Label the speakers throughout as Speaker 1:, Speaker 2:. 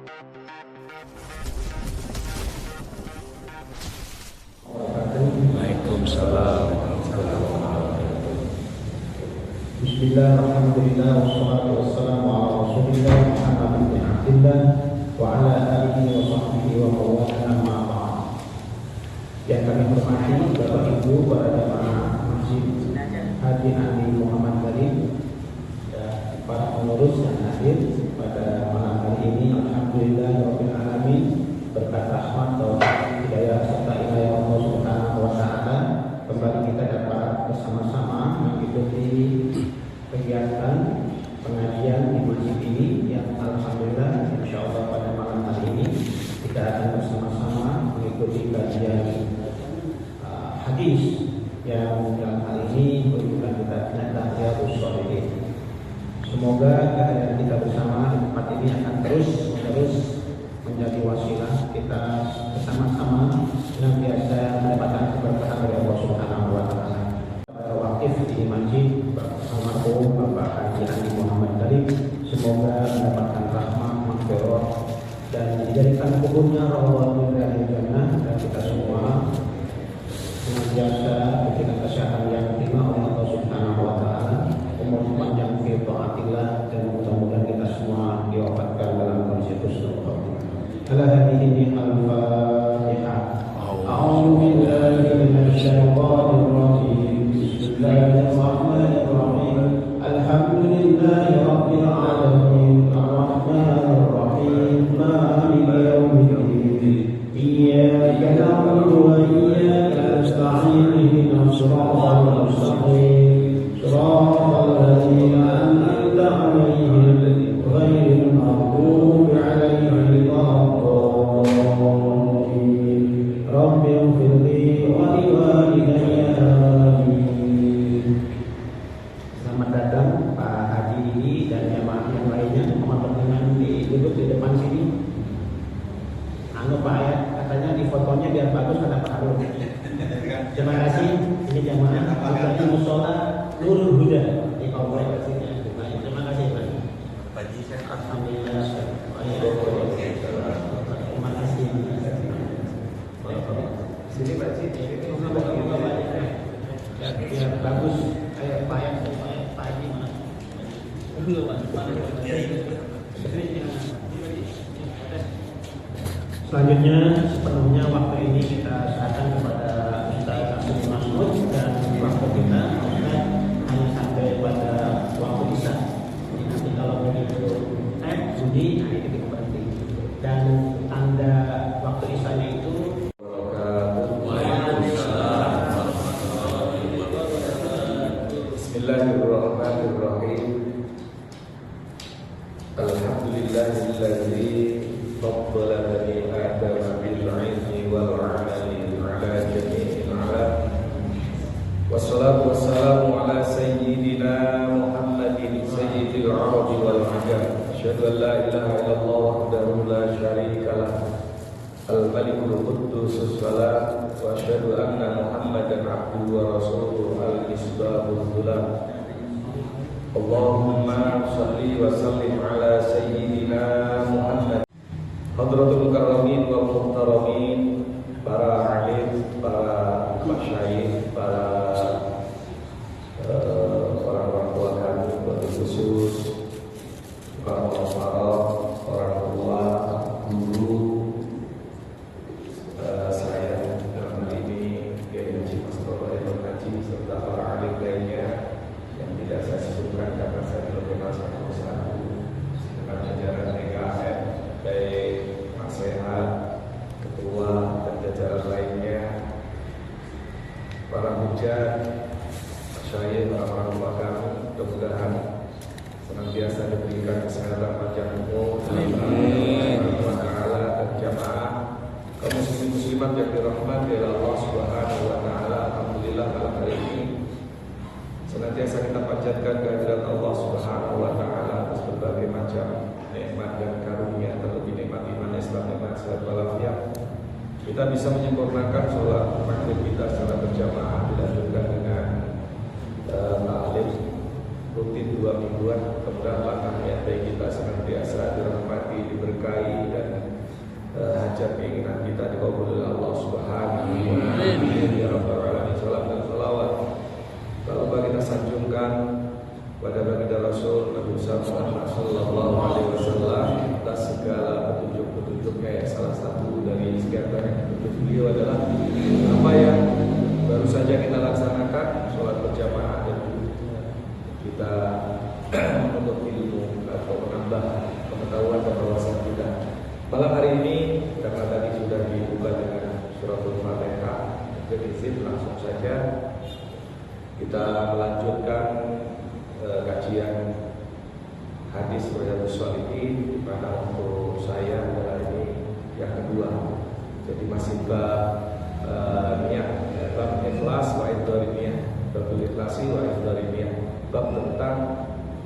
Speaker 1: Waalaikumsalam.
Speaker 2: Bismillah, alhamdulillah, wassalatu wassalamu ala rasulillah Muhammad bin Abdillah wa ala alihi wa sahbihi wa mawalana ma'ba'an. Yang kami hormati Bapak Ibu para jamaah Masjid Haji Ali Muhammad Karim dan para pengurus yang hadir pada malam hari ini. Alhamdulillah rabbil alamin, berkat rahmat dan hidayah serta inayah Allah Subhanahu wa taala, kembali kita dapat bersama-sama mengikuti kegiatan pengajian di masjid ini yang alhamdulillah insyaallah pada malam hari ini kita akan bersama-sama mengikuti kajian hadis yang dalam hal ini merupakan kitabnya Riyadhus Shalihin. Semoga kehadiran kita bersama di tempat ini akan terus menjadi wasilah kita bersama-sama senantiasa mendapatkan keberkahan dari Allah Subhanahu wa taala. Wakif di masjid almarhum Bapak Haji Ali Muhammad Karim, semoga mendapatkan rahmat, maghfirah dan dijadikan kebunnya Rawadhul Jannah, dan kita semua senantiasa diberikan kesehatan yang prima oleh Allah Subhanahu wa taala, umur panjang fi taatillah, dan mudah-mudahan kita semua diwafatkan dalam kondisi husnul khotimah. Ala hadhihi al-Fatihah. A'udzu billahi minasyaitonir rajim. Bismillahirrahmanirrahim. Alhamdulillahi rabbil alamin, arrahmanir rahim, maliki yaumiddin. Iyyaka na'budu wa iyyaka nasta'in, ihdinas siratal mustaqim, siratal ladzina an'amta 'alaihim ghairil maghdubi 'alaihim waladdallin. Rabbi ighfirli wa liwalidayya. Selamat datang Pak Haji dan jamaah yang lainnya. Mohon perkenan duduk di depan sini. Pak ya, katanya di fotonya biar bagus kata Pak Harun. Terima kasih. Ini jamaah dari Musola Nurul Huda di komplek sini. Terima kasih Pak. Alhamdulillah. Terima kasih. Sini Pak Cik. Biar bagus. Kayak Pak ya, Pak Haji mana? Selanjutnya sepenuhnya waktu ini kita serahkan kepada Ustaz Abdul Mas'ud, dan waktu kita Ustaz hanya sampai pada waktu isya. Jadi nanti kalau begitu Budi, nah itu kita berhenti. Dan tanda waktu isyanya itu
Speaker 1: Bismillahirrahmanirrahim. Alhamdulillahilladzi faddala bani Adam bil ilmi wal amali ala jami'il alam. Wassalatu wassalamu ala sayyidina Muhammadin sayyidil arabi wal ajam. Asyhadu an la ilaha illallah wahdahu la syarika lah, al-malikul quddus salam, wa asyhadu anna Muhammadan abduhu wa rasuluhu al-misbahul dhulam. Allahumma salli wa sallim ala sayyidina Muhammad. Hadratul mukarramin wa muhtaramin, para alim, para masyayikh, para orang tua kami, wabil khusus para orang tua, guru saya dalam hal ini Kiai Haji Mas Bapak Ibn Haji serta para alim lainnya yang tidak saya sebutkan karena saya belum kenal satu-satu, dengan jajaran TKN baik nasihat, ketua dan jajaran lainnya, para hujat, masyayikh, para orang tua kami, mudah-mudahan senantiasa diberikan kesehatan panjang umur, dan jamaah kaum muslimin muslimat yang dirahmati oleh Allah Subhanahu wa taala. Alhamdulillah malam hari ini senantiasa kita panjatkan kehadirat Allah Subhanahu wa taala atas berbagai macam nikmat dan karunia, terlebih nikmat iman Islam, nikmat sehat walafiat. Kita bisa menyempurnakan sholat maghrib kita secara berjamaah, dilanjutkan dengan ta'lim rutin 2 mingguan. Kemudian langkah niat baik kita senantiasa dirahmati, diberkahi dan hajat keinginan kita dikabul oleh Allah Subhanahu wa taala. Ya rabbal alamin. Salam dan salawat tak lupa kita sanjungkan pada baginda Rasul Nabi Muhammad sallallahu alaihi wasallam atas segala petunjuk-petunjuknya. Ya, salah satu dari sekian banyak petunjuk beliau adalah apa yang baru saja kita laksanakan, sholat berjamaah, dan kita menuntut ilmu atau menambah pengetahuan dan wawasan kita. Malam hari ini karena tadi sudah dibuka dengan suratul Fatihah, izin langsung saja kita melanjutkan kajian hadis Riyadhus Shalihin, maka untuk saya adalah ini yang kedua. Jadi masih bab niat, bab ikhlas wa idzarimiyah, bab ikhlasi wa idzarimiyah, bab tentang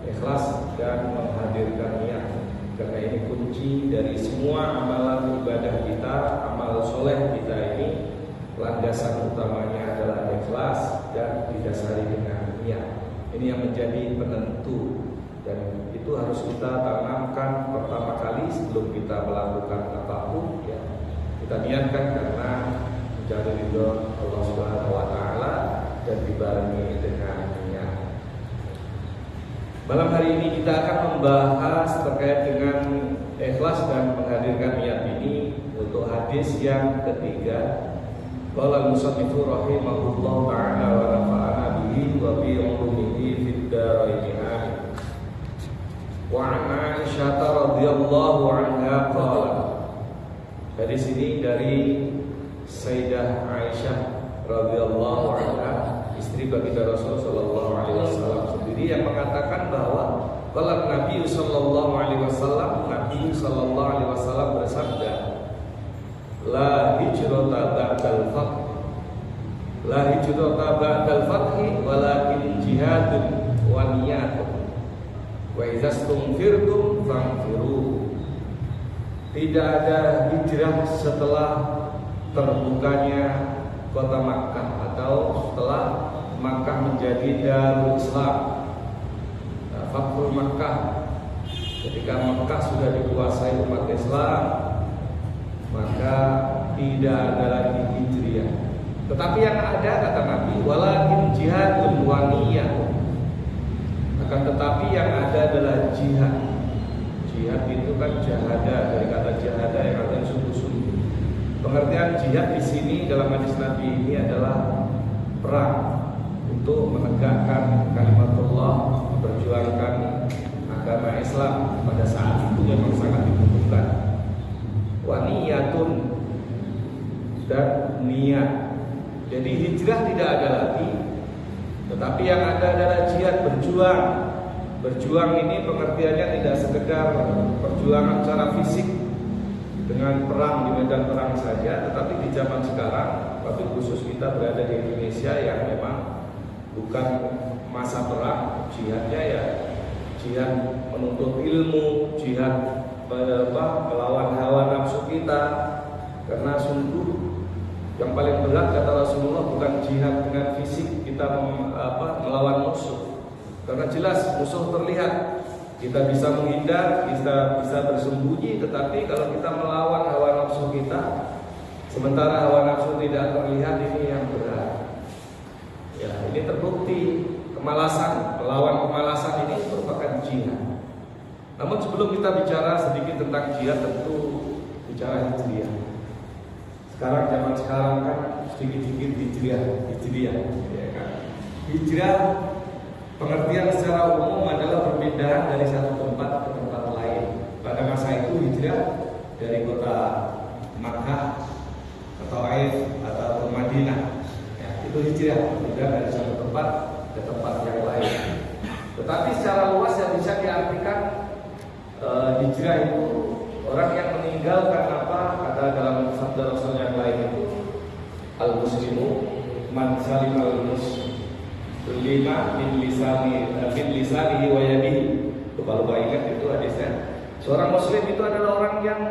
Speaker 1: ikhlas dan menghadirkan niat. Karena ini kunci dari semua amalan ibadah kita, amal soleh kita ini landasan utamanya adalah ikhlas dan didasari dengan niat. Ini yang menjadi penentu dan itu harus kita tanamkan pertama kali sebelum kita melakukan apapun. Ya, kita niatkan karena mencari ridho Allah Subhanahu wa taala dan dibarengi dengan niat. Malam hari ini kita akan membahas terkait dengan ikhlas dan menghadirkan niat ini untuk hadis yang ketiga. Qala al-musannifu rahimahullah ta'ala wa nafa'ana bihi wa bi ulumihi fid dharain amin. Wa 'an Aisyah radhiyallahu anha qala. Dari sini dari Sayyidah Aisyah radhiyallahu anha, istri baginda Rasul sallallahu alaihi wasallam sendiri yang mengatakan bahwa qala Nabi sallallahu alaihi wasallam bersabda, la hijrata ba'dal fath, la hijrata ba'dal fathi walakin jihadun wa niyatun wa idza stumfirtum fanfiru. Tidak ada hijrah setelah terbukanya kota Makkah atau setelah Makkah menjadi Darul Islam. Fathul Makkah, ketika Makkah sudah dikuasai umat Islam, maka tidak ada lagi hijriah. Tetapi yang ada, kata Nabi, walakin jihadun wa niyah. Akan tetapi yang ada adalah jihad. Jihad itu kan jahada, dari kata jahada yang artinya sungguh-sungguh. Pengertian jihad di sini dalam hadis Nabi ini adalah perang untuk menegakkan kalimatullah, memperjuangkan agama Islam pada saat itu memang sangat dibutuhkan. Wa niyatun, dan niat. Jadi hijrah tidak ada lagi, tetapi yang ada adalah jihad, berjuang. Berjuang ini pengertiannya tidak sekedar perjuangan secara fisik dengan perang di medan perang saja, tetapi di zaman sekarang, tapi khusus kita berada di Indonesia yang memang bukan masa perang, jihadnya ya jihad menuntut ilmu, jihad melawan hawa nafsu kita. Karena sungguh yang paling berat kata Rasulullah bukan jihad dengan fisik kita melawan musuh, karena jelas musuh terlihat, kita bisa menghindar, kita bisa bersembunyi. Tetapi kalau kita melawan hawa nafsu kita, sementara hawa nafsu tidak terlihat, ini yang berat. Ya, ini terbukti kemalasan, melawan kemalasan ini merupakan jihad. Namun sebelum kita bicara sedikit tentang jihad, tentu bicara hijriah. Sekarang zaman sekarang kan sedikit-sedikit hijriah, ya kan? Hijrah pengertian secara umum adalah perpindahan dari satu tempat ke tempat lain. Pada masa itu hijrah dari kota Makkah ke Taif atau ke Madinah, ya, itu hijrah, pindah dari satu tempat ke tempat yang lain. Tetapi secara luas yang bisa diartikan hijrah itu orang yang meninggalkan apa, kata dalam sabda Rasul yang lain itu, al-muslimu man salim al-muslim lima min lisanihi wa yadihi. Lupa ingat itu hadisnya. Seorang muslim itu adalah orang yang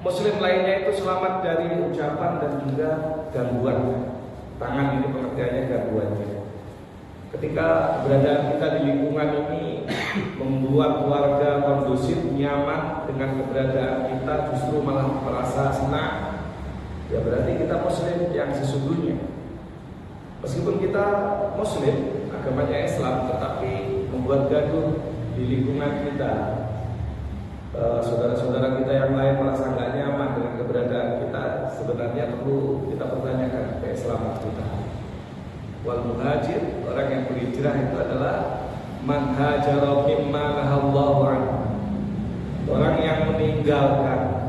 Speaker 1: muslim lainnya itu selamat dari ucapan dan juga gangguan. Tangan ini pengertiannya gangguannya. ketika keberadaan kita di lingkungan ini membuat keluarga kondusif, nyaman dengan keberadaan kita, justru malah merasa senang, ya berarti kita muslim yang sesungguhnya. Meskipun kita muslim, agamanya Islam, tetapi membuat gaduh di lingkungan kita, saudara-saudara kita yang lain merasa nggak nyaman dengan keberadaan kita, sebenarnya perlu kita pertanyakan keislaman kita. Wal muhajir, orang yang berhijrah itu adalah man hajara mimma nahallahu anhu, orang yang meninggalkan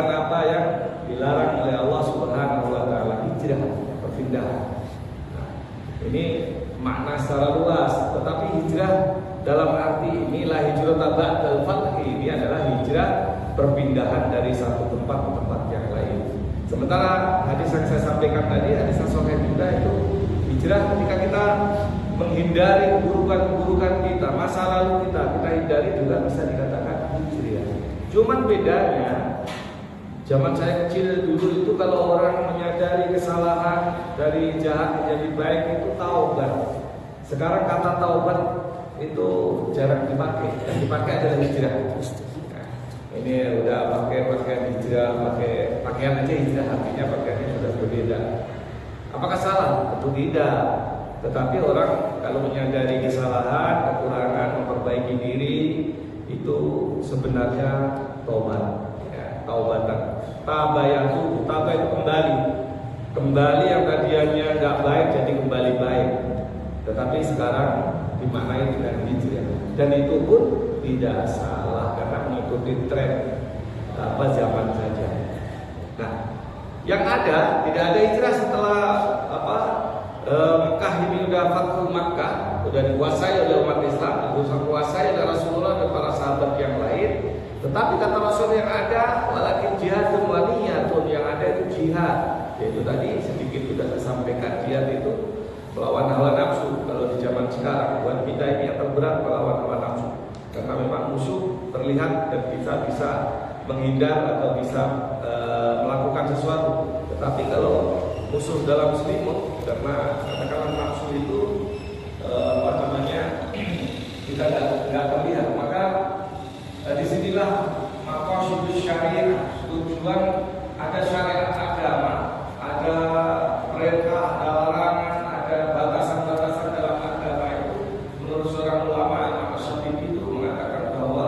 Speaker 1: apa yang dilarang oleh Allah Subhanahu wa taala, hijrah, perpindahan. Nah, ini makna secara luas, tetapi hijrah dalam arti inilah hijrah ba'dal fath, ini adalah hijrah perpindahan dari satu tempat ke tempat yang lain. Sementara hadis yang saya sampaikan tadi, hadis yang sahih juga, itu hijrah ketika kita menghindari keburukan-keburukan kita, masa lalu kita hindari, juga bisa dikatakan hijrah. Cuman bedanya, zaman saya kecil dulu itu kalau orang menyadari kesalahan dari jahat menjadi baik itu taubat. Sekarang kata taubat itu jarang dipakai, yang dipakai adalah hijrah. Ini udah pakai pakaian hijrah, pakai pakaian aja hijrah, artinya pakaiannya sudah berbeda. Apakah salah? Tentu tidak. Tetapi orang kalau menyadari kesalahan, kekurangan, memperbaiki diri, itu sebenarnya taubat, ya, taubatan. Tabayatu, tabah itu kembali yang tadinya nggak baik jadi kembali baik. Tetapi sekarang dimaknai dengan hijrah, dan itu pun tidak salah karena mengikuti tren zaman saja. Nah, yang ada tidak ada hijrah setelah Mekah ini udah Fathul Makkah, udah dikuasai oleh umat Islam, dikuasai oleh Rasulullah dan para sahabat yang lain. Tetapi kata Rasul yang ada, walakin jihadun waliyatun, yang ada itu jihad, yaitu tadi sedikit sudah saya sampaikan, jihad itu melawan hawa nafsu. Kalau di zaman sekarang buat kita ini yang terberat melawan hawa nafsu, karena memang musuh terlihat dan kita bisa menghindar atau bisa melakukan sesuatu. Tetapi kalau musuh dalam selimut, karena katakanlah nafsu itu kita nggak terlihat, maka disinilah maqasidus syariah, tujuan ada syariat agama, ada perintah, ada larangan, ada batasan-batasan dalam agama itu. Menurut seorang ulama Imam Syafi'i itu mengatakan bahwa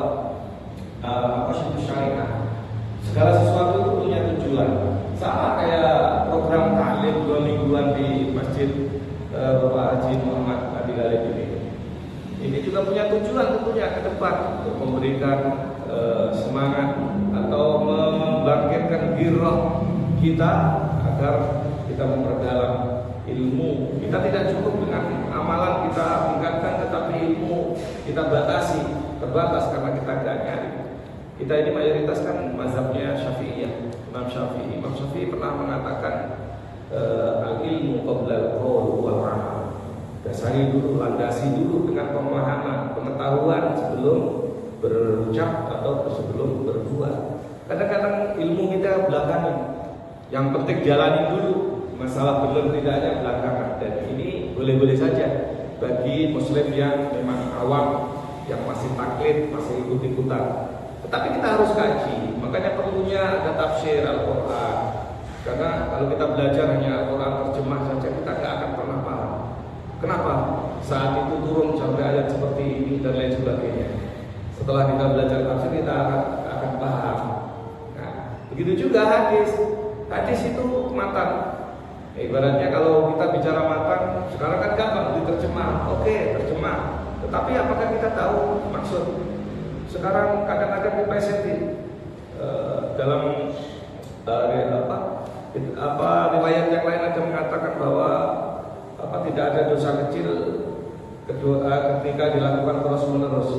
Speaker 1: maqasidus syariah, segala sesuatu itu punya tujuan. Sama kayak program taklim 2 mingguan di Masjid Bapak Haji Muhammad Adi Galib ini juga punya tujuan tentunya ke depan untuk memberikan semangat atau membangkitkan giroh kita agar kita memperdalam ilmu. Kita tidak cukup dengan amalan kita tingkatkan, tetapi ilmu kita batasi, terbatas karena kita tidak nyari. Kita ini mayoritas kan mazhabnya Syafi'iyah, Imam Syafi'i pernah mengatakan al-ilmu qabla al-qaul wal amal. Dasari dulu, landasi dulu dengan pemahaman, pengetahuan sebelum berucap atau sebelum berbuat. Kadang-kadang ilmu kita belakangan, yang penting jalani dulu, masalah benar tidaknya belakangan. Dan ini boleh-boleh saja bagi muslim yang memang awam, yang masih taklid, masih ikut-ikutan. Tetapi kita harus kaji, makanya perlunya ada tafsir Al-Quran. Karena kalau kita belajar hanya Al-Quran terjemah saja, kita tidak akan pernah paham. Kenapa? Saat itu turun sampai ayat seperti ini dan lain sebagainya. Setelah kita belajar tafsir, kita akan paham. Nah, begitu juga hadis. Hadis itu matan. Ibaratnya kalau kita bicara matan, sekarang kan gampang diterjemah. Oke, terjemah. Tetapi apakah kita tahu maksud? Sekarang kadang-kadang diplesetin dalam riwayat yang lain ada mengatakan bahwa tidak ada dosa kecil ketika dilakukan terus-menerus.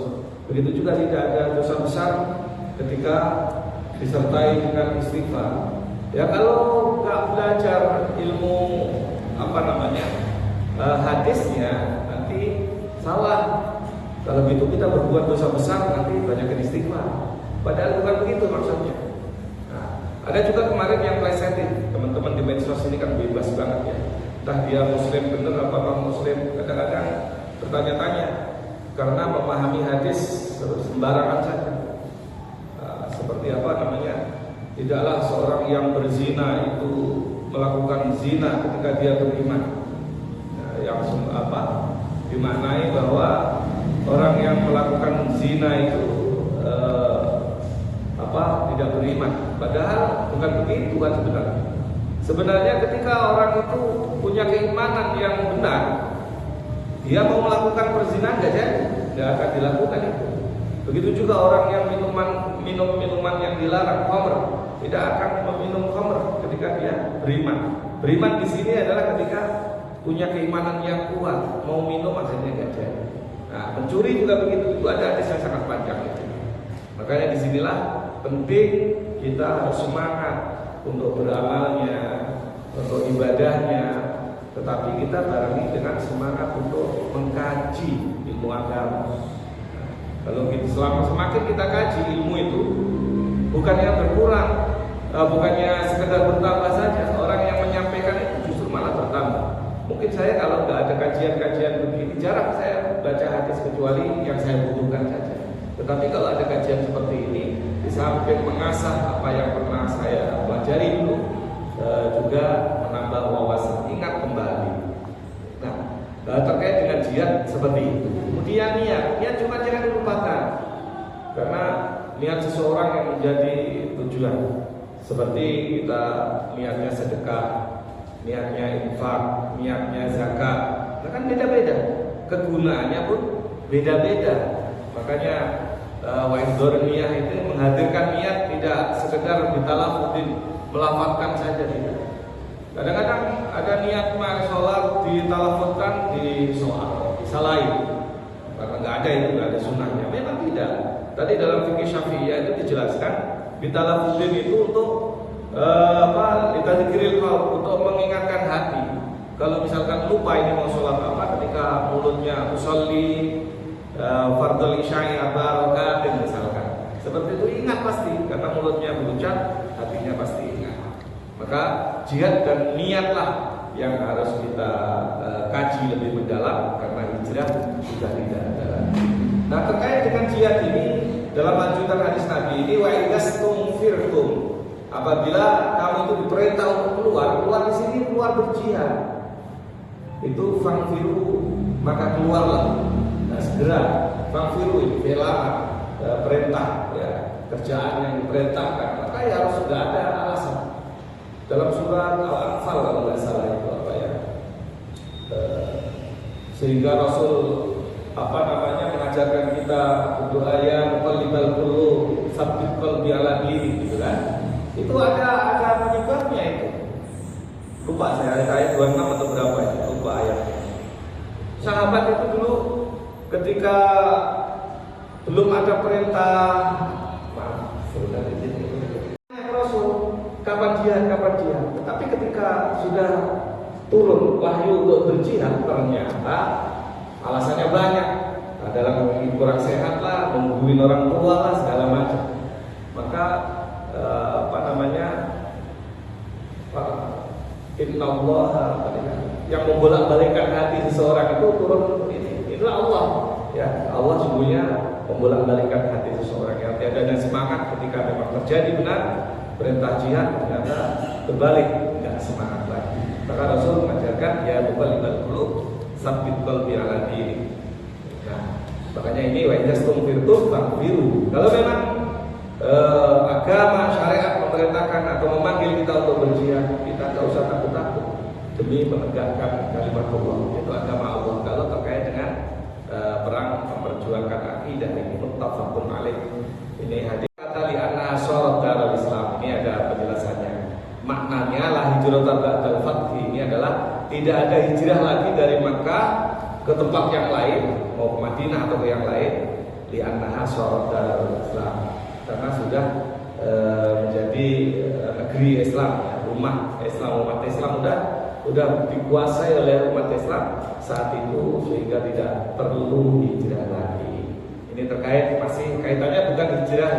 Speaker 1: Begitu juga tidak ada dosa besar ketika disertai dengan istighfar. Ya kalau nggak belajar ilmu hadisnya nanti salah. Kalau begitu kita berbuat dosa besar nanti banyak istighfar. Padahal bukan begitu maksudnya. Nah, ada juga kemarin yang plesetin, teman-teman di medsos ini kan bebas banget ya. entah dia muslim benar apa non muslim, kadang-kadang bertanya-tanya karena memahami hadis sembarangan saja. Seperti apa namanya? Tidaklah seorang yang berzina itu melakukan zina ketika dia beriman. Yang dimaknai bahwa orang yang melakukan zina itu tidak beriman. Padahal bukan begitu kan sebenarnya. Sebenarnya ketika orang itu punya keimanan yang benar, dia mau melakukan perzinahan nggak akan dilakukan itu. Begitu juga orang yang minum minuman yang dilarang, khamr, tidak akan meminum khamr ketika dia beriman. Beriman di sini adalah ketika punya keimanan yang kuat, mau minum akhirnya nggak jadi. Nah, mencuri juga begitu, itu ada hadis yang sangat panjang itu. Makanya disinilah penting kita harus semangat untuk beramalnya, untuk ibadahnya, tetapi kita barengi dengan semangat untuk mengkaji ilmu agama. Kalau semakin kita kaji ilmu itu, bukannya berkurang, bukannya sekedar bertambah saja. Orang yang menyampaikan itu justru malah bertambah. Mungkin saya kalau nggak ada kajian-kajian begini, jarang saya baca hadis kecuali yang saya butuhkan saja. Tetapi kalau ada kajian seperti ini, di samping mengasah apa yang pernah saya pelajari dulu, juga menambah wawasan, ingat kembali. Nah, terkait dengan jihad seperti itu. Kemudian niat cuma jangan dilupakan, karena niat seseorang yang menjadi tujuan. Seperti kita niatnya sedekah, niatnya infak, niatnya zakat, nah kan beda-beda. Kegunaannya pun beda-beda. Makanya wa'idhor niat itu menghadirkan niat tidak sekedar ditalafudin, melafazkan saja tidak. Kadang-kadang ada niat sholat ditalafutkan di soal, disalahin, karena nggak ada itu, nggak ada sunnahnya. Memang tidak. Tadi dalam fikih Syafi'iyah itu dijelaskan ditalafutkan itu untuk ditadzkiril qalb, untuk mengingatkan hati. Kalau misalkan lupa ini mau sholat apa, ketika mulutnya usolli fardhu isya'i arba'a raka'atin misalkan, seperti itu ingat pasti, karena mulutnya berucap, hatinya pasti ingat. Maka jihad dan niatlah yang harus kita kaji lebih mendalam, karena hijrah sudah tidak ada lagi. Nah, terkait dengan jihad ini, dalam lanjutan hadis Nabi ini, wa idastum firtum, apabila kamu itu diperintah untuk keluar di sini, keluar berjihad, itu fangfiru, maka keluarlah. Nah, segera fangfiru itu perintah, ya, kerjaan yang diperintahkan, maka ya harus sudah ada alasan. Dalam surat Al-Anfal kalau nggak salah itu sehingga Rasul mengajarkan kita berdoa ya muqallibal qulub tsabbit qalbi ala dinik, gitu kan. Itu ada penyebabnya itu. Lupa saya ayat 26 atau berapa itu, lupa ayatnya. Sahabat itu dulu ketika belum ada perintah, Rasul kapan jihad. Tetapi ketika sudah turun wahyu untuk berjihad, ternyata alasannya banyak. Adalah kurang sehat lah, menungguin orang tua lah, segala macam. Maka Inna Allah yang membolak-balikkan hati seseorang itu turun ini. Itulah Allah. Ya, Allah sungguhnya membolak-balikkan hati seseorang yang tiada dan semangat ketika memang terjadi benar perintah jihad, ternyata berbalik, tidak semangat lagi. Maka Rasul mengajarkan ya muqallibal qulub tsabbit qalbi ala dinik. Nah, makanya ini wa idastum firtum fa'firu. Kalau memang agama syariat memerintahkan atau memanggil kita untuk berjihad, kita tidak usah takut-takut demi menegakkan kalimat Allah, itu agama Allah. Kalau terkait dengan perang memperjuangkan akidah, ini muttafaqun alaih. Ini hadis kata li anna syarat darul Islam. Ini ada penjelasannya. Maknanya la hijrata ba'dal fath, ini adalah tidak ada hijrah lagi dari Makkah ke tempat yang lain, mau ke Madinah atau ke yang lain, li anna syarat darul Islam, karena sudah menjadi negeri Islam, rumah Islam, umat Islam sudah dikuasai oleh umat Islam saat itu, sehingga tidak perlu hijrah lagi. Ini terkait, masih kaitannya bukan hijrah,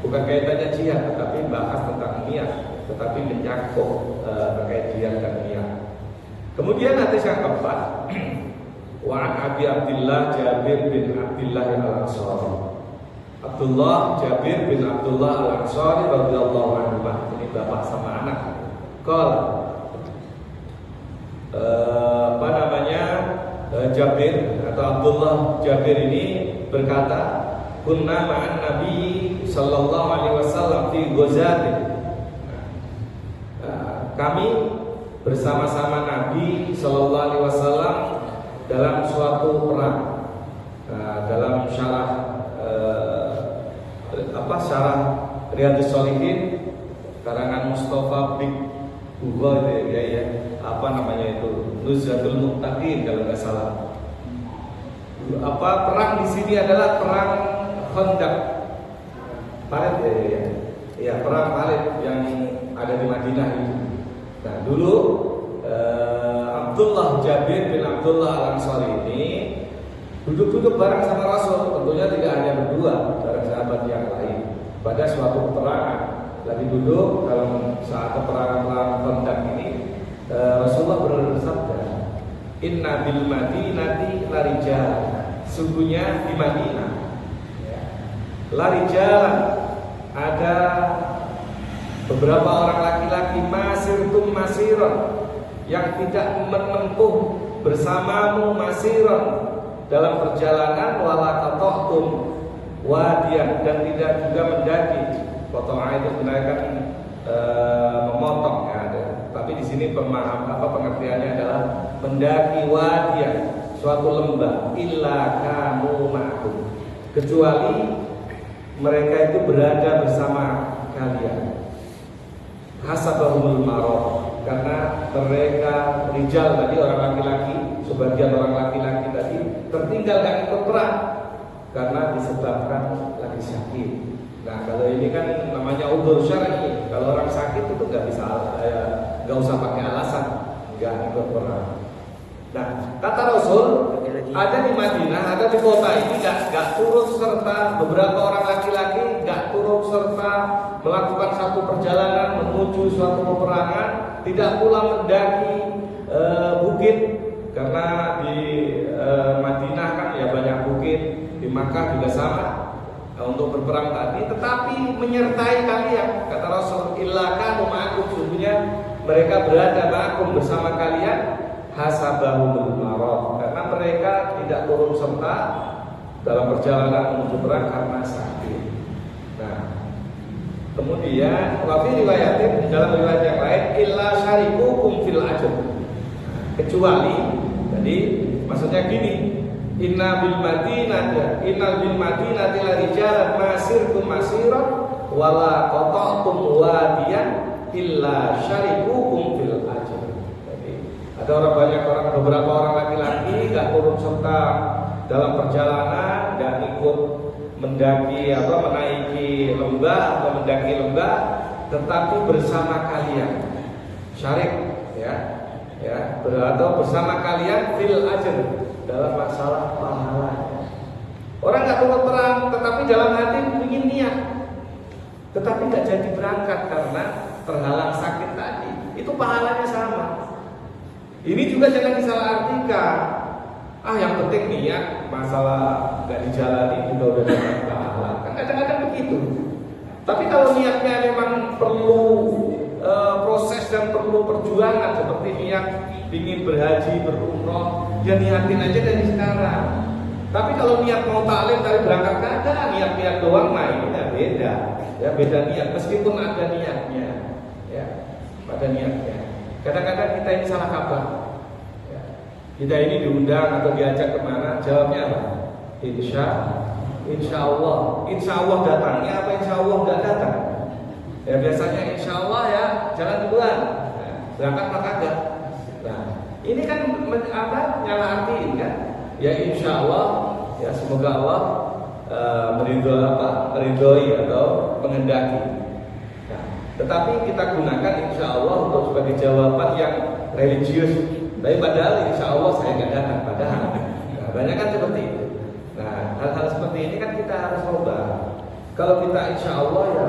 Speaker 1: bukan kaitannya jihad, tetapi bahas tentang niat, tetapi mencakup terkait jihad dan niat. Kemudian hadis yang keempat, wa an Abi Abdillah Jabir bin Abdillah al-Ansari. Abdullah Jabir bin Abdullah al-Ansari radhiyallahu anhu, ini bapak sama anak. Jabir atau Abdullah Jabir ini berkata, kunna ma'an Nabi sallallahu alaihi wasallam fi ghazatin. Kami bersama-sama Nabi sallallahu alaihi wasallam dalam suatu perang. Dalam syarah Riyadhus Shalihin karangan Mustafa bin Huwa Nuzhatul Muttaqin kalau nggak salah. Perang di sini adalah perang Khandaq. Parit perang Parit yang ada di Madinah itu. Nah, dulu Abdullah Jabir bin Abdullah al-Ansari ini duduk-duduk bareng sama Rasul. Tentunya tidak hanya berdua, bareng sahabat yang lain. Pada suatu peperangan lagi duduk dalam saat peperangan Khandaq ini, Rasulullah bersabda, inna bil madinati larijal. Sungguhnya di Madinah larijal, ada beberapa orang laki-laki masirtum masiron, yang tidak menempuh bersamamu masiron dalam perjalanan, wala qata'tum wadiyan, dan tidak juga mendaki. Qata'a itu sebenarnya kan memotong ya, tapi di sini pengertiannya adalah mendaki wadiyan, suatu lembah, illa kamu ma'kum, kecuali mereka itu berada bersama kalian. Hasabahumul marad, karena mereka rijal tadi, orang laki-laki, sebagian orang laki-laki tadi tertinggal gak ikut perang karena disebabkan lagi sakit. Nah, kalau ini kan namanya udzur syar'i. Kalau orang sakit itu nggak usah pakai alasan, nggak ikut perang. Nah, kata Rasul, ada di Madinah, ada di kota ini nggak turut serta beberapa orang laki-laki, nggak turut serta melakukan satu perjalanan menuju suatu peperangan, tidak pula mendaki bukit, karena di Madinah kan ya banyak bukit, di Makkah juga sama. Untuk berperang tadi, tetapi menyertai kalian, kata Rasul, illa kanu ma'akum, sesungguhnya mereka berada ma'akum, bersama kalian, hasabahumul marad, karena mereka tidak turun serta dalam perjalanan menuju perang karena sakit. Nah, kemudian wafi riwayatin, dalam riwayat yang lain, illa syarikukum fil ajr, kecuali, jadi maksudnya gini, innal bil madinati la rijalan masirtum masiran wala qata'tum wadiyan illa syarikukum fil ajr. Jadi ada beberapa orang laki-laki enggak turut serta dalam perjalanan, enggak ikut menaiki lembah atau mendaki lembah, tetapi bersama kalian syarik atau bersama kalian fil ajr, dalam masalah pahala. Orang nggak turut perang, tetapi dalam hati ingin niat, tetapi nggak jadi berangkat karena terhalang sakit tadi. Itu pahalanya sama. Ini juga jangan disalahartikan. Yang penting niat, masalah nggak dijalani juga udah dapat pahala. Kan kadang-kadang begitu. Tapi kalau niatnya memang perlu proses dan perlu perjuangan, seperti niat ingin berhaji, berumroh, ya niatin aja dari sekarang. Tapi kalau niat mau taklim dari berangkat kagak, niat doang, nah ini beda. Ya beda niat, meskipun ada niatnya. Ya, ada niatnya. Kadang-kadang kita ini salah kaprah. Ya. Kita ini diundang atau diajak kemana, jawabnya apa? Insya Allah datangnya apa insya Allah nggak datang? Ya biasanya insya Allah ya jalan duluan, berangkat maka kagak. Nah ini kan nyala artiin kan? Ya insya Allah, ya semoga Allah meridhoi atau mengendaki. Nah, tetapi kita gunakan insya Allah untuk sebagai jawaban yang religius. Tapi padahal insya Allah saya nggak datang. Padahal banyak kan seperti itu. Nah hal-hal seperti ini kan kita harus coba. Kalau kita insya Allah ya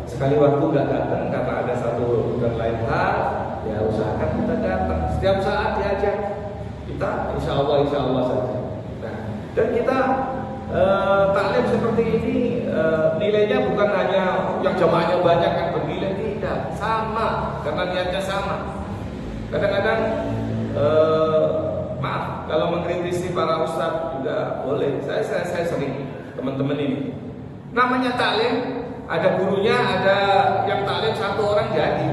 Speaker 1: sekali waktu nggak datang karena ada satu dan lain hal, ya usahakan kita datang. Setiap saat diajak, kita insya Allah saja. Nah, dan kita taklim seperti ini nilainya bukan hanya yang jamaahnya banyak kan bernilai, tidak, sama karena niatnya sama. Kadang-kadang maaf kalau mengkritisi para ustadz juga boleh. Saya sering teman-teman ini. Namanya taklim, ada gurunya, ada yang taklim satu orang jadi.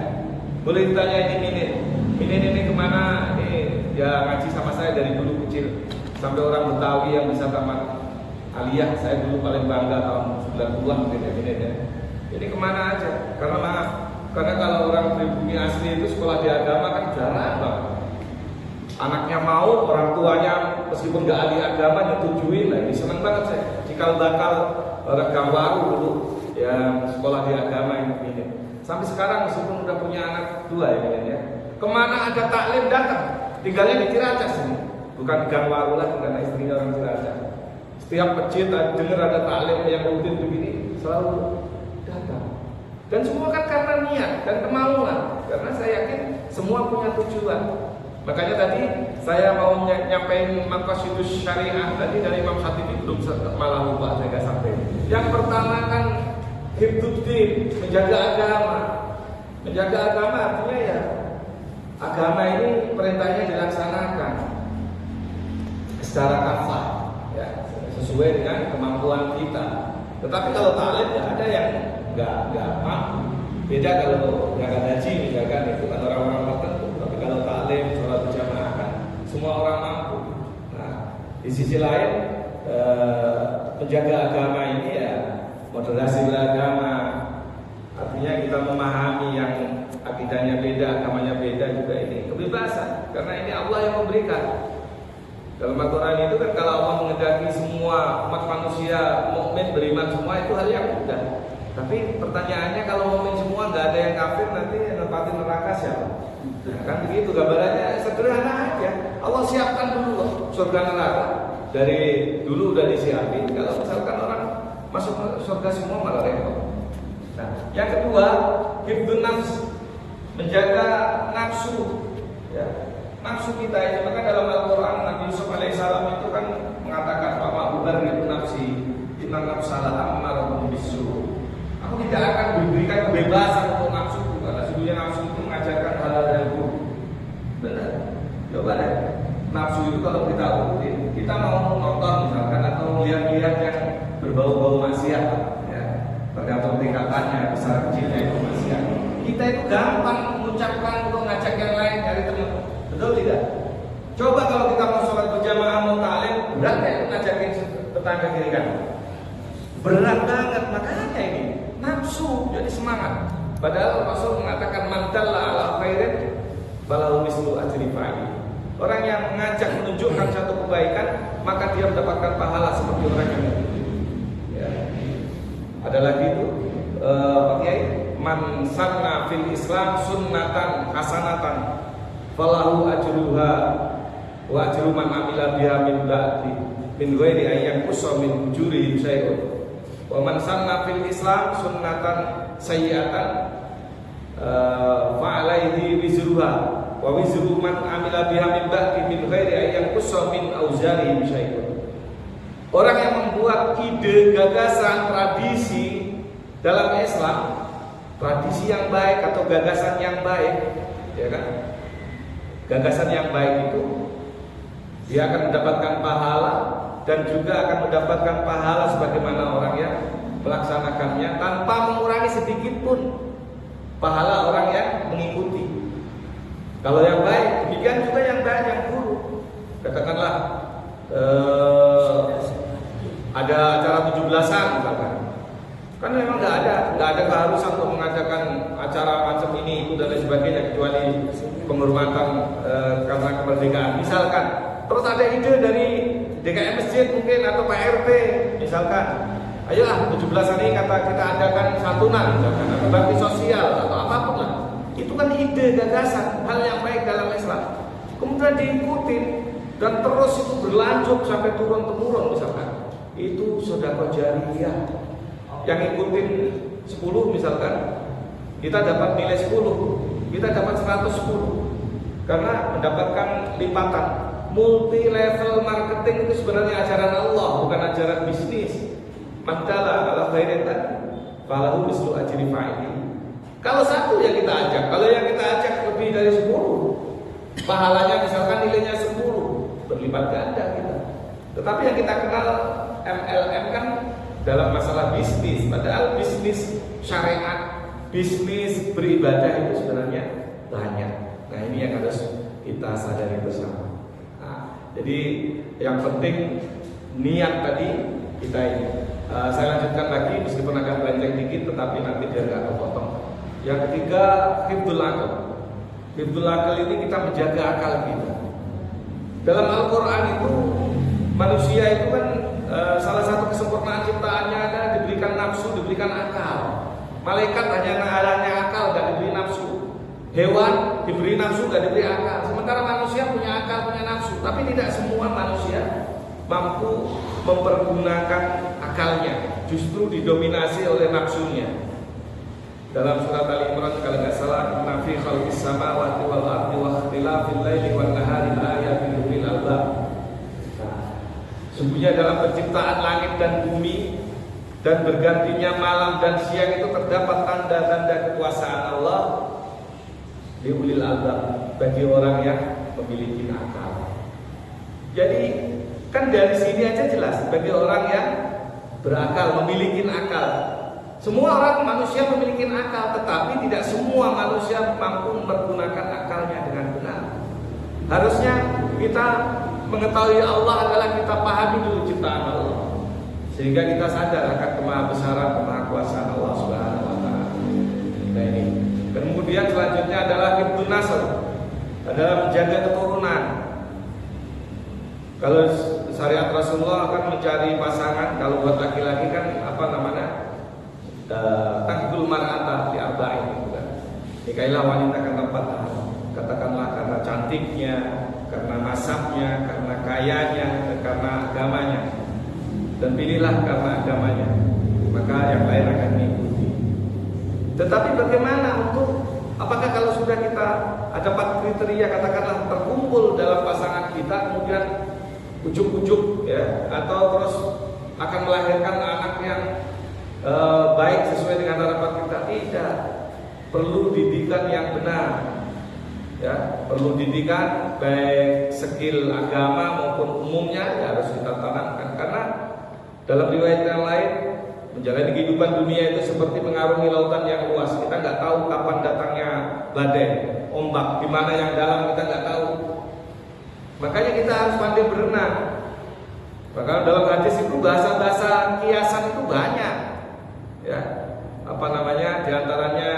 Speaker 1: Boleh ditanya ini kemana? Ini dia ngaji sama saya dari dulu kecil sampai orang Betawi yang bisa tamat aliyah. Saya dulu paling bangga tahun 90-an mungkin ya. Ini kemana aja? Karena maaf, karena kalau orang pribumi asli itu sekolah di agama kan jarang banget. Anaknya mau, orang tuanya meskipun gak ahli agama nyetujuin lagi. Seneng banget saya. Cikal bakal orang Gangwaru dulu yang sekolah di agama ini. Sampai sekarang meskipun udah punya anak 2 ya. Kemana ada taklim datang. Tinggalnya di Ciracas ini. Bukan di Gangwaru lagi karena istrinya orang Ciracas. Setiap masjid dengar ada taklim yang rutin begini selalu datang. Dan semua kan karena niat dan kemauan. Karena saya yakin semua punya tujuan. Makanya tadi saya mau nyampein maqasidus syariah tadi dari Imam Khatibi belum malah lupa saya nggak sampai. Yang pertama kan hifdzuddin, menjaga agama. Menjaga agama artinya ya agama ini perintahnya dilaksanakan secara kafah, ya, sesuai dengan kemampuan kita. Tetapi kalau taklim ya ada yang nggak mampu. Beda kalau yang haji misalkan itu kan orang-orang tertentu. Tapi kalau taklim, sholat berjamaah kan semua orang mampu. Nah, di sisi lain menjaga agama ini ya moderasi beragama. Artinya kita memahami yang akidahnya beda, agamanya beda juga ini kebebasan. Karena ini Allah yang memberikan. Dalam Al-Quran itu kan kalau Allah menghendaki semua umat manusia mukmin beriman semua itu hal yang mudah. Tapi pertanyaannya kalau mukmin semua nggak ada yang kafir nanti yang nempatin neraka siapa? Nah, kan begitu gambarannya sederhana aja. Allah siapkan dulu surga neraka dari dulu udah disiapin. Kalau misalkan orang masuk surga semua malah repot. Nah, yang kedua hifdzun nafs, menjaga nafsu. Ya, nafsu kita itu maka dalam Al-Quran Nabi Yusuf alaihissalam itu kan mengatakan bahwa ubarri'u nafsi inna nafsala ammaratun bisu. Aku tidak akan diberikan kebebasan untuk nafsu karena sesungguhnya nafsu itu mengajarkan hal-hal yang buruk. Benar. Coba deh. Nafsu itu kalau kita ikutin, kita mau nonton misalkan atau lihat-lihat yang berbau-bau maksiat, ya, tergantung tingkatannya, besar kecilnya itu maksiat. Kita itu gampang mengucapkan untuk ngajak yang lain dari teman. Betul tidak? Coba kalau kita mau sholat berjamaah mau taklim, berat ya ngajakin tetangga kiri kan? Berat banget, makanya ini nafsu jadi semangat. Padahal Rasul mengatakan man dalla ala khairin falahu mislu ajri fa'il. Orang yang mengajak menunjukkan satu kebaikan, maka dia mendapatkan pahala seperti orang yang itu. Ya. Ada lagi itu Pak Kiai, man sanna fil Islam sunnatan hasanatan falahu ajruha wa ajru man amila biha min ba'di min ghairi ayyan qusa min ujuri syai'un. Wa man sanna fil Islam sunnatan sayyi'atan fa alaihi wizruha wa wizru man amila biha min ba'di min ghairi ayyan qusa min auzari syai'un. Orang yang membuat ide, gagasan, tradisi dalam Islam, tradisi yang baik atau gagasan yang baik, ya kan? Gagasan yang baik itu dia akan mendapatkan pahala dan juga akan mendapatkan pahala sebagaimana orang yang melaksanakannya tanpa mengurangi sedikit pun pahala orang yang mengikuti. Kalau yang baik, demikian juga yang baik yang buruk. Katakanlah ada acara 17-an misalkan. Kan memang nggak ada keharusan untuk mengadakan acara macam ini itu dan lain sebagainya kecuali penghormatan karena kemerdekaan. Misalkan terus ada ide dari DKM masjid mungkin atau Pak RT misalkan, ayolah 17-an ini kata kita adakan santunan misalkan atau bakti sosial atau apapun lah. Itu kan ide, gagasan, hal yang baik dalam Islam. Kemudian diikuti dan terus itu berlanjut sampai turun-temurun misalkan. Itu sedekah jariyah. Yang ikutin 10 misalkan, kita dapat nilai 10. kita dapat 110 karena mendapatkan lipatan. Multi level marketing itu sebenarnya ajaran Allah, bukan ajaran bisnis. Mandala ala khairin tadi falahu mislu ajri fa'ili. Kalau satu yang kita ajak, kalau yang kita ajak lebih dari 10, pahalanya misalkan nilainya 10, berlipat ganda kita. Tetapi yang kita kenal MLM kan dalam masalah bisnis, padahal bisnis syariat, bisnis beribadah itu sebenarnya banyak. Nah ini yang harus kita sadari bersama. Nah, jadi yang penting niat tadi kita ini. Saya lanjutkan lagi meskipun agak melenceng dikit, tetapi nanti biar nggak kepotong. Yang ketiga, hifdzul aql. Hifdzul aql ini kita menjaga akal kita. Dalam Al-Quran itu manusia itu kan salah satu kesempurnaan ciptaannya adalah diberikan nafsu, diberikan akal. Malaikat hanya akal, gak diberi nafsu. Hewan diberi nafsu, gak diberi akal. Sementara manusia punya akal, punya nafsu. Tapi tidak semua manusia mampu mempergunakan akalnya, justru didominasi oleh nafsunya. Dalam surat Al-Imran kalau nggak salah, "Inna fi khalqis samawati wal ardi wa ikhtilafil laili wan nahari laayatin lil albab." Sungguhnya dalam penciptaan langit dan bumi dan bergantinya malam dan siang itu terdapat tanda-tanda kekuasaan Allah li ulil albab, bagi orang yang memiliki akal. Jadi kan dari sini aja jelas bagi orang yang berakal, memiliki akal. Semua orang manusia memiliki akal, tetapi tidak semua manusia mampu mempergunakan akalnya dengan benar. Harusnya kita mengetahui Allah adalah kita pahami dulu ciptaan Allah, sehingga kita sadar akan kemahabesaran, kemahakuasaan Allah Subhanahu wa taala. Nah ini. Kemudian selanjutnya adalah hifdzun nasl, adalah menjaga keturunan. Kalau syariat Rasulullah akan mencari pasangan, kalau buat laki-laki kan apa namanya? Tangkul mar'ata li arba'in gitu kan. Nikailah wanita karena 4 hal. Katakanlah karena cantiknya, karena nasabnya, karena kayanya, karena agamanya. Dan pilihlah karena agamanya, maka yang lain akan mengikuti. Tetapi bagaimana untuk, apakah kalau sudah kita ada 4 kriteria katakanlah terkumpul dalam pasangan kita, kemudian ujuk-ujuk ya, atau terus akan melahirkan anak yang baik sesuai dengan harapan kita? Tidak. Perlu didikan yang benar, ya, perlu didikan baik skill agama maupun umumnya ya, harus kita tanamkan. Karena dalam riwayat yang lain, menjalani kehidupan dunia itu seperti mengarungi lautan yang luas. Kita nggak tahu kapan datangnya badai, ombak, di mana yang dalam kita nggak tahu. Makanya kita harus pandai berenang. Maka dalam hadis itu bahasa-bahasa kiasan itu banyak. Ya, apa namanya? Diantaranya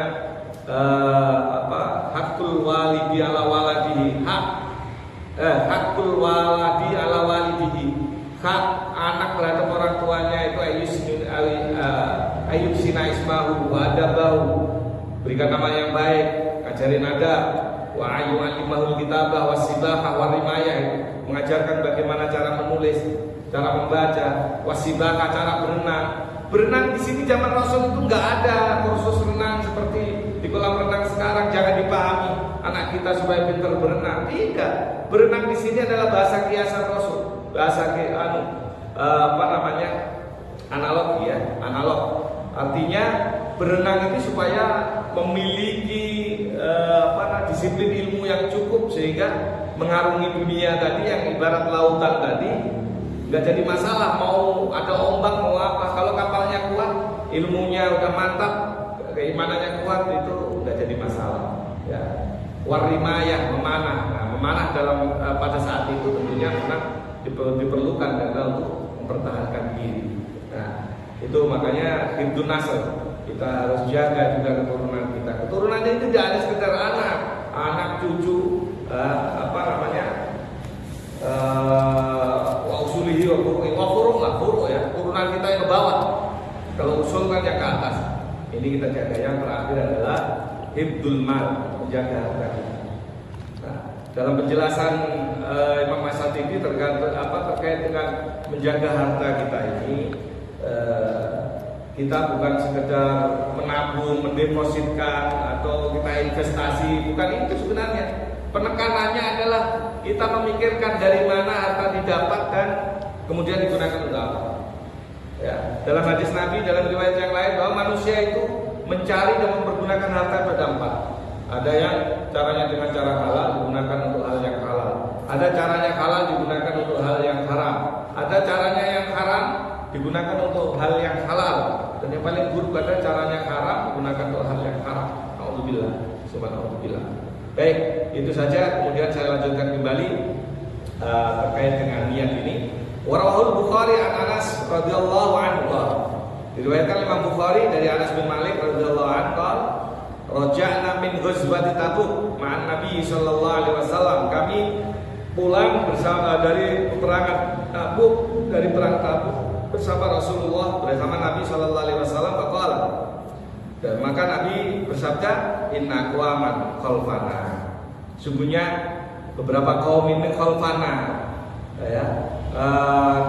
Speaker 1: hakul walidi ala waladihi, hakul waladi ala walidihi, hak anak terhadap orang tuanya itu ayyusina ismahu wa adabahu, berikan nama yang baik, ajarin adab, wa ayyu'allimahul kitabah wasibahah warimaya, mengajarkan bagaimana cara menulis, cara membaca, wasibahah, cara berenang. Berenang di sini zaman Rasul itu nggak ada kursus renang seperti di kolam renang sekarang. Jangan dipahami anak kita supaya pintar berenang. Tidak. Berenang di sini adalah bahasa kiasan Rasul, bahasa analog ya, analog. Artinya berenang itu supaya memiliki disiplin ilmu yang cukup sehingga mengarungi dunia tadi yang ibarat lautan tadi. Nggak jadi masalah mau ada ombak mau apa, kalau kapalnya kuat, ilmunya udah mantap, keimanannya kuat, itu nggak jadi masalah. Ya, warimayah, memanah. Nah, memanah dalam pada saat itu tentunya memang diperlukan karena untuk mempertahankan diri. Nah, itu makanya hifdzun nasl, kita harus jaga juga keturunan kita. Keturunannya itu tidak hanya sekedar anak cucu, usulihi wa furu' ya, turunan kita yang ke bawah. Kalau usul kan yang ke atas. Ini kita jaga. Yang terakhir adalah hifdzul mal, menjaga harta kita. Nah, dalam penjelasan Imam As-Satibi terkait dengan menjaga harta kita ini, Kita bukan sekedar menabung, mendepositkan atau kita investasi, bukan itu sebenarnya. Penekanannya adalah kita memikirkan dari mana harta didapat dan kemudian digunakan untuk apa. Ya, dalam hadis Nabi, dalam riwayat yang lain bahwa manusia itu mencari dan mempergunakan harta itu ada 4. Ada yang caranya dengan cara halal digunakan untuk hal yang halal. Ada caranya halal digunakan untuk hal yang haram. Ada caranya yang haram digunakan untuk hal yang halal. Dan yang paling buruk adalah caranya haram digunakan untuk hal yang haram. Alhamdulillah, subhanallah. Baik, itu saja. Kemudian saya lanjutkan kembali terkait dengan niat ini. Warawahul Bukhari an Anas radhiyallahu anhu. Diriwayatkan Imam Bukhari dari Anas bin Malik radhiyallahu anhu, raja'na min ghazwati Tabuk ma'an Nabi sallallahu alaihi wasallam. Kami pulang bersama dari peperangan Tabuk, dari perang Tabuk bersama Rasulullah, bersama Nabi sallallahu alaihi wasallam. Faqala, dan maka Nabi bersabda, inna aqwaman khalfana. Sungguhnya beberapa kaum ini khalfana, ya,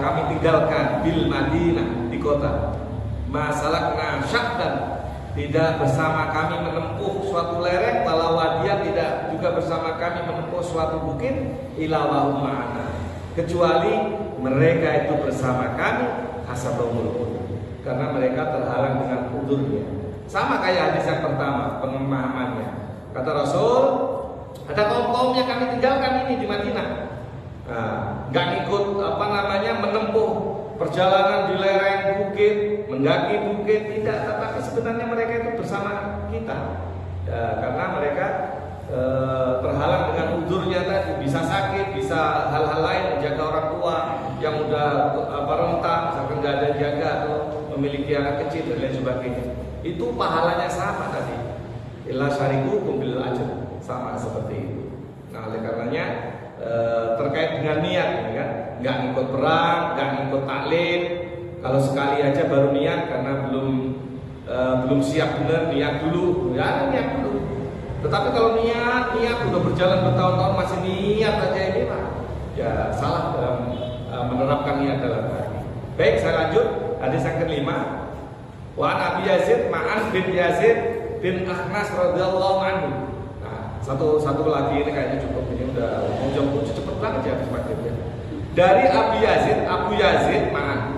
Speaker 1: kami tinggalkan bil Madinah, di kota. Masalakna syaqdan, tidak bersama kami menempuh suatu lereng, walau wadian, tidak juga bersama kami menempuh suatu bukit, ila wahum ma'ana, kecuali mereka itu bersama kami hasabul, karena mereka terhalang dengan udurnya. Sama kayak hadis yang pertama, pemahamannya. Kata Rasul, ada kaum-kaum yang kami tinggalkan ini di Madinah, nggak ikut menempuh perjalanan di lereng bukit, mendaki bukit, tidak. Tetapi sebenarnya mereka itu bersama kita, karena mereka terhalang dengan udurnya tadi, bisa sakit, bisa hal-hal lain, menjaga orang tua yang udah rentah, misalkan nggak ada jaga atau memiliki anak kecil dan lain sebagainya. Itu pahalanya sama tadi. Illa syariku kumbil ajr, sama seperti itu. Nah, oleh karenanya terkait dengan niat ini kan, nggak ngikut perang, nggak ngikut taklim. Kalau sekali aja baru niat karena belum siap benar, niat dulu, ya niat dulu. Tetapi kalau niat udah berjalan bertahun-tahun masih niat aja ini mah, ya salah dalam menerapkan niat dalam hati. Baik, saya lanjut hadis yang kelima. Wa Abi Yazid Ma'an bin Yazid bin Akhnas radhiyallahu anhu. Nah, satu lagi ini kayaknya cukup, ini udah mau jam 7 cepet banget ya perspektifnya. Dari Abu Yazid Ma'an.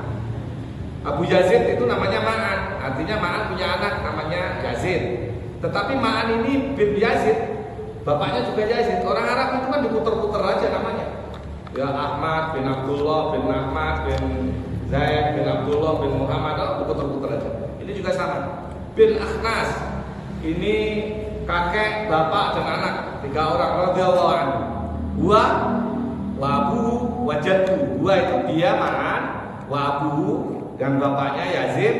Speaker 1: Abu Yazid itu namanya Ma'an, artinya Ma'an punya anak namanya Yazid. Tetapi Ma'an ini bin Yazid, bapaknya juga Yazid. Orang Arab itu kan diputer-puter aja namanya. Ya, Ahmad bin Abdullah bin Ahmad bin Zaid bin Abdullah bin Muhammad, diputer-puter aja. Ini juga sama. Bin Akhnas, ini kakek, bapak dan anak, 3 orang radhiyallahu anhu. Wa abuhu wa jaddu. Wa itu dia Ma'an, wa abuhu dan bapaknya Yazid,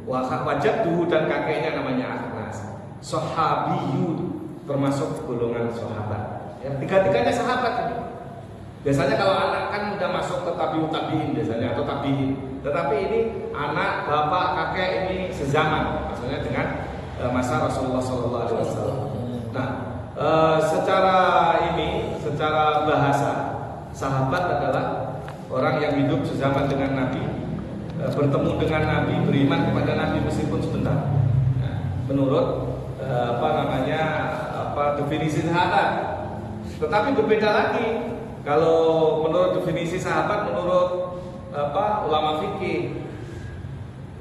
Speaker 1: wa jaddu dan kakeknya namanya Akhnas. Sahabiyun, termasuk golongan sahabat. Ya, 3-tiganya sahabat ini. Biasanya kalau anak kan udah masuk ke tabi'in biasanya atau tabi'in. Tetapi ini anak, bapak, kakek ini sezaman, maksudnya dengan masa Rasulullah SAW. Nah, secara bahasa, sahabat adalah orang yang hidup sezaman dengan Nabi, bertemu dengan Nabi, beriman kepada Nabi meskipun sebentar. Nah, menurut definisi sahabat. Tetapi berbeda lagi. Kalau menurut definisi sahabat, menurut ulama fikih,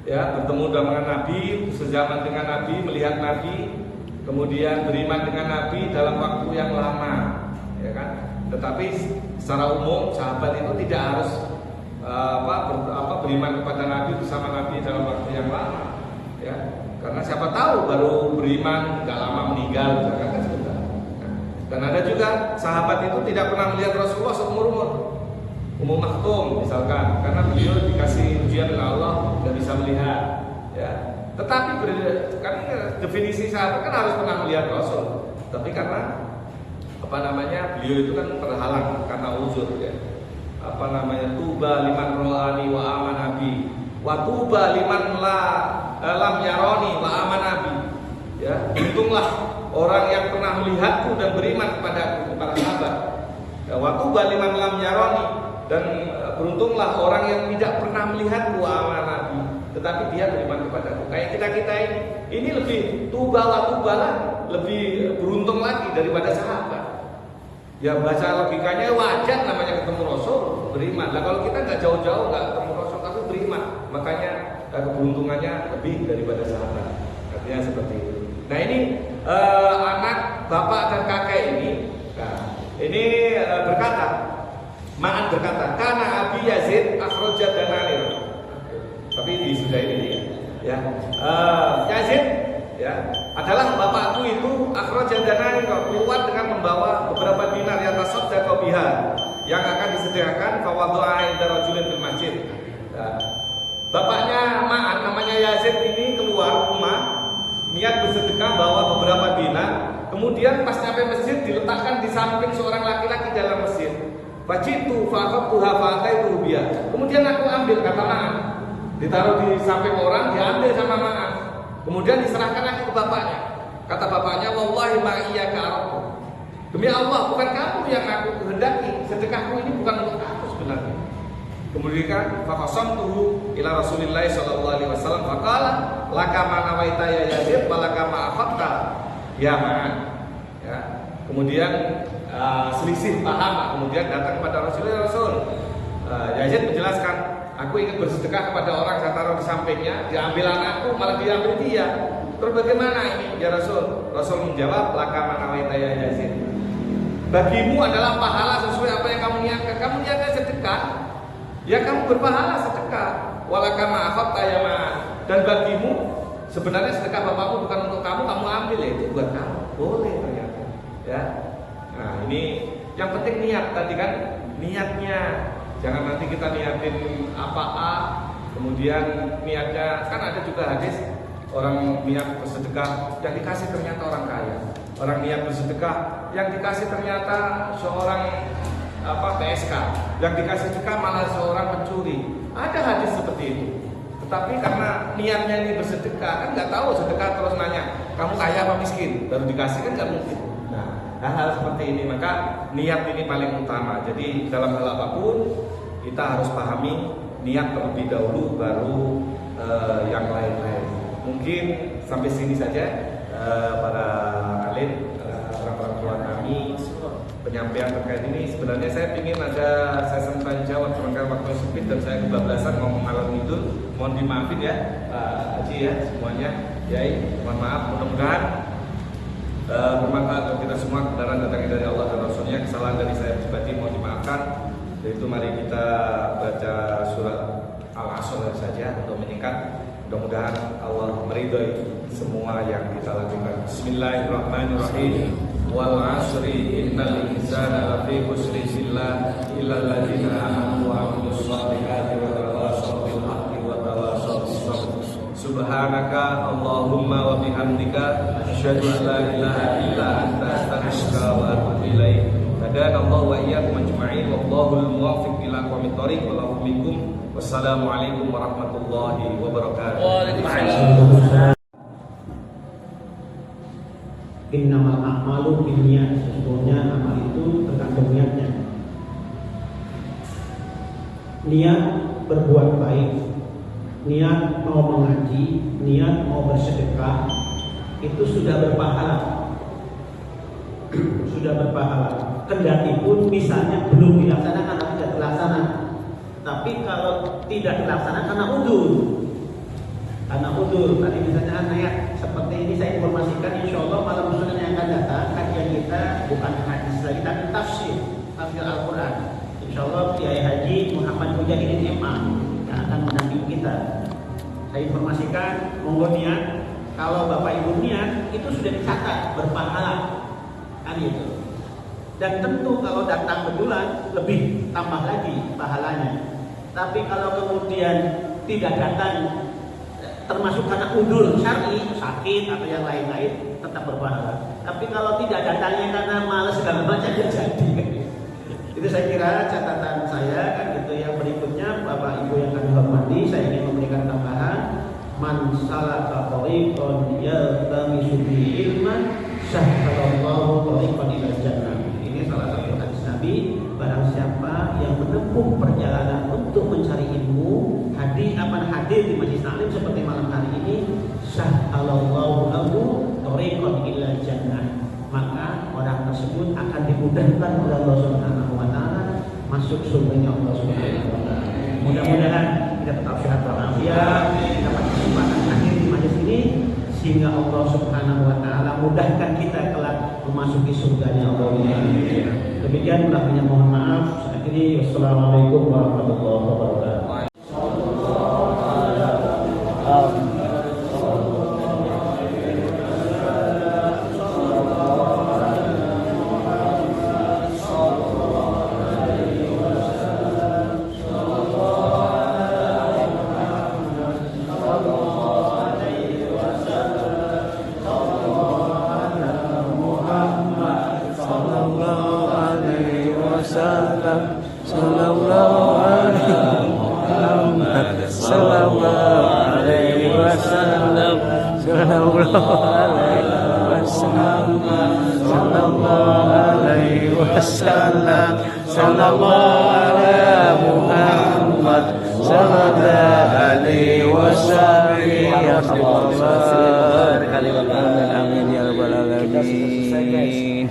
Speaker 1: ya, bertemu dengan Nabi, sezaman dengan Nabi, melihat Nabi, kemudian beriman dengan Nabi dalam waktu yang lama, ya kan? Tetapi secara umum sahabat itu tidak harus beriman kepada Nabi bersama Nabi dalam waktu yang lama, ya. Karena siapa tahu baru beriman nggak lama meninggal, misalkan sebentar. Dan ada juga sahabat itu tidak pernah melihat Rasulullah seumur-umur. Umum Maktum misalkan, karena beliau dikasih ujian oleh Allah nggak bisa melihat, ya. Tetapi kan definisi sahabat kan harus pernah melihat Rasul. Tapi karena beliau itu kan terhalang karena uzur, ya. Tuba liman ro'ani wa aman nabi, wa tuba liman lam yaroni wa aman nabi. Ya, untunglah orang yang pernah melihatku dan beriman kepada para sahabat. Wa tuba liman lam yaroni, dan beruntunglah orang yang tidak pernah melihatku wa aman nabi, tetapi dia beriman kepadaku. Kayak kita ini lebih tubalan, lebih beruntung lagi daripada sahabat. Ya baca logikanya wajar namanya ketemu Rasul beriman. Nah kalau kita nggak jauh-jauh nggak ketemu Rasul tapi beriman, makanya keberuntungannya lebih daripada sahabat. Artinya seperti itu. Nah ini anak bapak dan kakek ini, berkata, Ma'an berkata, karena Abi Yazid akhraja dananir. Tapi di sudah ini ya. Yazid ya adalah bapakku itu akhraja dananir, keluar dengan membawa beberapa dinar yang tasaddaqo biha, yang akan disediakan fawadha'a inda rajulin fil masjid. Bapaknya Ma'an namanya Yazid ini keluar rumah niat bersedekah bawa beberapa dinar, kemudian pas nyampe masjid diletakkan di samping seorang laki-laki dalam masjid. Fajitu faqatuha fa'ataitu biha. Kemudian aku ambil, kata Ma'an. Ditaruh di samping orang, diambil sama Ma'an. Kemudian diserahkan lagi ke bapaknya. Kata bapaknya, wallahi ma iyyaka aradtu. Demi Allah, bukan kamu yang aku kehendaki. Sedekahku ini bukan untuk aku sebenarnya. Kemudian faqasamtuhu ila Rasulillah sallallahu alaihi wasallam faqala laka ma nawaita ya Yazid wa laka ma afatta ya Ma'an. Ya. Kemudian selisih paham, kemudian datang kepada Rasulullah. Yazid menjelaskan, aku ingin bersedekah kepada orang, saya taruh di sampingnya, diambil anakku malah diambil dia. Terus bagaimana ini ya Rasul? Rasul menjawab, laka ma nawaita ya Yazid. Bagimu adalah pahala sesuai apa yang kamu niatkan. Kamu niatkan sedekah, ya kamu berpahala sedekah. Walaka ma'afatta ya Ma'an. Dan bagimu sebenarnya sedekah bapakmu bukan untuk kamu ambil, ya itu buat kamu. Boleh ternyata. Ya. Nah, ini yang penting niat tadi kan, niatnya. Jangan nanti kita niatin kemudian niatnya kan ada juga hadis orang niat bersedekah yang dikasih ternyata orang kaya. Orang niat bersedekah yang dikasih ternyata seorang PSK, yang dikasih juga malah seorang pencuri. Ada hadis seperti itu. Tetapi karena niatnya ini bersedekah, kan nggak tahu sedekah terus nanya, kamu kaya apa miskin? Baru dikasih kan nggak mungkin. Nah, hal-hal seperti ini maka niat ini paling utama. Jadi dalam hal apapun kita harus pahami niat terlebih dahulu, baru yang lain-lain. Mungkin sampai sini saja para alim, orang-orang tua kami, penyampaian terkait ini. Sebenarnya saya ingin ada sesi tanya jawab, cuma karena waktu sempit dan saya kebablasan ngomong ngalor itu, mohon dimaafin ya Pak Haji ya semuanya. Yai, mohon maaf, mudah-mudahan bermanfaat untuk kita semua. Kebenaran datangnya dari Allah dan Rasulnya, kesalahan dari saya pribadi mohon dimaafkan. Yaitu mari kita baca surat Al-Asr saja untuk menyingkat. Mudah-mudahan Allah meridhai semua yang kita lakukan. Bismillahirrahmanirrahim. Wal 'asri innal insana lafi khusrin illa alladziina aamanu wa 'amilus shalihati wa tawassaw bil haqqi wa tawassaw bis sabr. Subhanaka Allahumma wa bihamdika asyhadu an la ilaha illa anta astaghfiruka wa atubu ilaik. Hadana Allah wa iyyakum ajma'in wallahul muwaffiq ila aqwamit thoriq wallahu minkum. Wassalamualaikum warahmatullahi wabarakatuh.
Speaker 2: Waalaikumsalam. Innamal a'malu binniyat, sesungguhnya amal itu tergantung niatnya. Niat berbuat baik, niat mau mengaji, niat mau bersedekah, itu sudah berpahala. Sudah berpahala. Kendati pun misalnya belum dilaksanakan atau tidak terlaksana. Tapi kalau tidak dilaksanakan karena udur, tadi misalnya ayat seperti ini saya informasikan, insya Allah malam Senin yang akan datang kajian kita bukan hadis lagi tapi tafsir Al-Quran. Insya Allah Kiai Haji Muhammad Mujahidin Imam yang akan mendampingi kita. Saya informasikan, monggo niat. Kalau Bapak Ibu niat itu sudah dicatat berpahala, kan itu. Dan tentu kalau datang betulan lebih tambah lagi pahalanya. Tapi kalau kemudian tidak datang termasuk karena udur syar'i, sakit atau yang lain-lain, tetap berpahala. Tapi kalau tidak datangnya karena malas segala macam ya jadi. Itu saya kira catatan saya kan gitu. Yang berikutnya Bapak Ibu yang kami hormati, saya ingin memberikan tambahan. Man salaka thariqan yaltamisu bihi ilman sahhalallahu thariqan ilal jannah. Salah satu hadis Nabi, barang siapa yang menempuh perjalanan untuk mencari ilmu, hadis hadir di majlis taklim seperti malam hari ini, sahhalallahu lahu thariqan ila jannah, maka orang tersebut akan dimudahkan oleh Allah Subhanahu wa taala masuk surganya Allah Subhanahu wa taala. Mudah-mudahan kita tetap sehat walafiat, dapat kesempatan hadir di majlis ini sehingga Allah Subhanahu wa taala mudahkan kita kelak memasuki surganya Allah. Demikian belakangnya, mohon maaf. Akhiri, wassalamualaikum warahmatullahi wabarakatuh.
Speaker 3: Amin ya rabbal alamin.